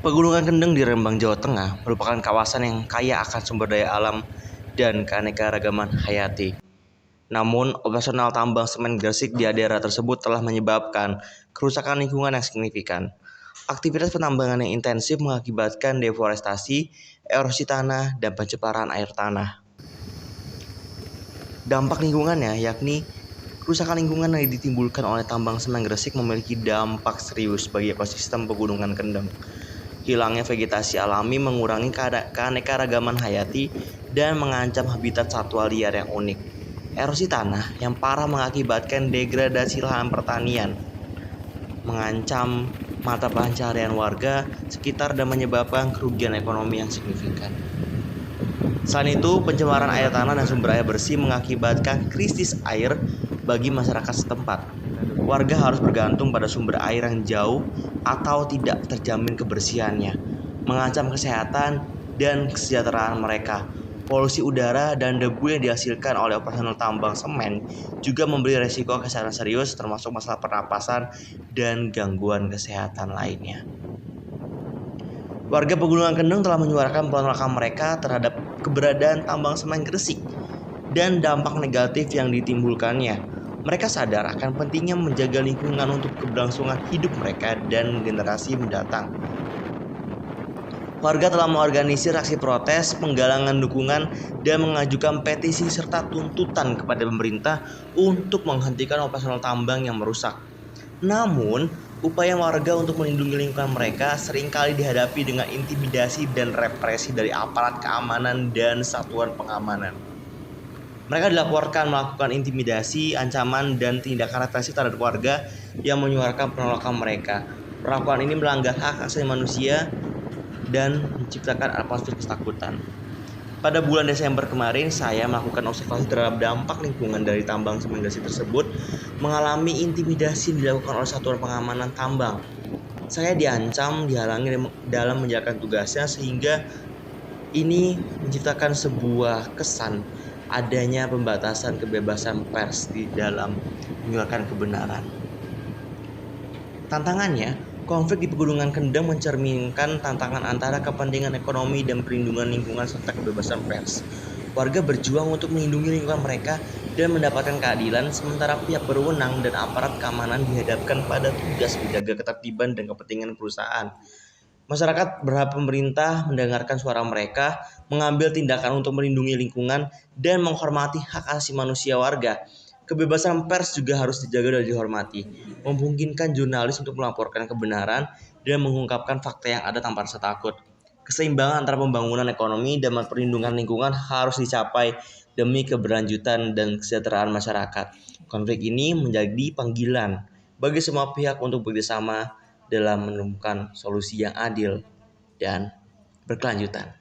Pegunungan Kendeng di Rembang, Jawa Tengah merupakan kawasan yang kaya akan sumber daya alam dan keanekaragaman hayati. Namun, operasional tambang semen Gresik di daerah tersebut telah menyebabkan kerusakan lingkungan yang signifikan. Aktivitas penambangan yang intensif mengakibatkan deforestasi, erosi tanah, dan pencemaran air tanah. Dampak lingkungannya yakni kerusakan lingkungan yang ditimbulkan oleh tambang semen Gresik memiliki dampak serius bagi ekosistem Pegunungan Kendeng. Hilangnya vegetasi alami mengurangi keanekaragaman hayati dan mengancam habitat satwa liar yang unik. Erosi tanah yang parah mengakibatkan degradasi lahan pertanian, mengancam mata pencaharian warga sekitar dan menyebabkan kerugian ekonomi yang signifikan. Selain itu, pencemaran air tanah dan sumber air bersih mengakibatkan krisis air bagi masyarakat setempat. Warga harus bergantung pada sumber air yang jauh atau tidak terjamin kebersihannya, mengancam kesehatan dan kesejahteraan mereka. Polusi udara dan debu yang dihasilkan oleh operasional tambang semen juga memberi resiko kesehatan serius, termasuk masalah pernapasan dan gangguan kesehatan lainnya. Warga Pegunungan Kendeng telah menyuarakan penolakan mereka terhadap keberadaan tambang semen Gresik dan dampak negatif yang ditimbulkannya. Mereka sadar akan pentingnya menjaga lingkungan untuk keberlangsungan hidup mereka dan generasi mendatang. Warga telah mengorganisir aksi protes, penggalangan dukungan, dan mengajukan petisi serta tuntutan kepada pemerintah untuk menghentikan operasional tambang yang merusak. Namun, upaya warga untuk melindungi lingkungan mereka seringkali dihadapi dengan intimidasi dan represi dari aparat keamanan dan satuan pengamanan. Mereka dilaporkan melakukan intimidasi, ancaman, dan tindakan represif terhadap warga yang menyuarakan penolakan mereka. Perlakuan ini melanggar hak asasi manusia dan menciptakan atmosfer ketakutan. Pada bulan Desember kemarin, saya melakukan observasi terhadap dampak lingkungan dari tambang semen Gresik tersebut, mengalami intimidasi dilakukan oleh satuan pengamanan tambang. Saya diancam, dihalangi dalam menjalankan tugasnya, sehingga ini menciptakan sebuah kesan adanya pembatasan kebebasan pers di dalam menyuarakan kebenaran. Tantangannya, konflik di Pegunungan Kendeng mencerminkan tantangan antara kepentingan ekonomi dan perlindungan lingkungan serta kebebasan pers. Warga berjuang untuk melindungi lingkungan mereka dan mendapatkan keadilan, sementara pihak berwenang dan aparat keamanan dihadapkan pada tugas menjaga ketertiban dan kepentingan perusahaan. Masyarakat berharap pemerintah mendengarkan suara mereka, mengambil tindakan untuk melindungi lingkungan, dan menghormati hak asasi manusia warga. Kebebasan pers juga harus dijaga dan dihormati, memungkinkan jurnalis untuk melaporkan kebenaran dan mengungkapkan fakta yang ada tanpa rasa takut. Keseimbangan antara pembangunan ekonomi dan perlindungan lingkungan harus dicapai demi keberlanjutan dan kesejahteraan masyarakat. Konflik ini menjadi panggilan bagi semua pihak untuk bekerjasama dalam menemukan solusi yang adil dan berkelanjutan.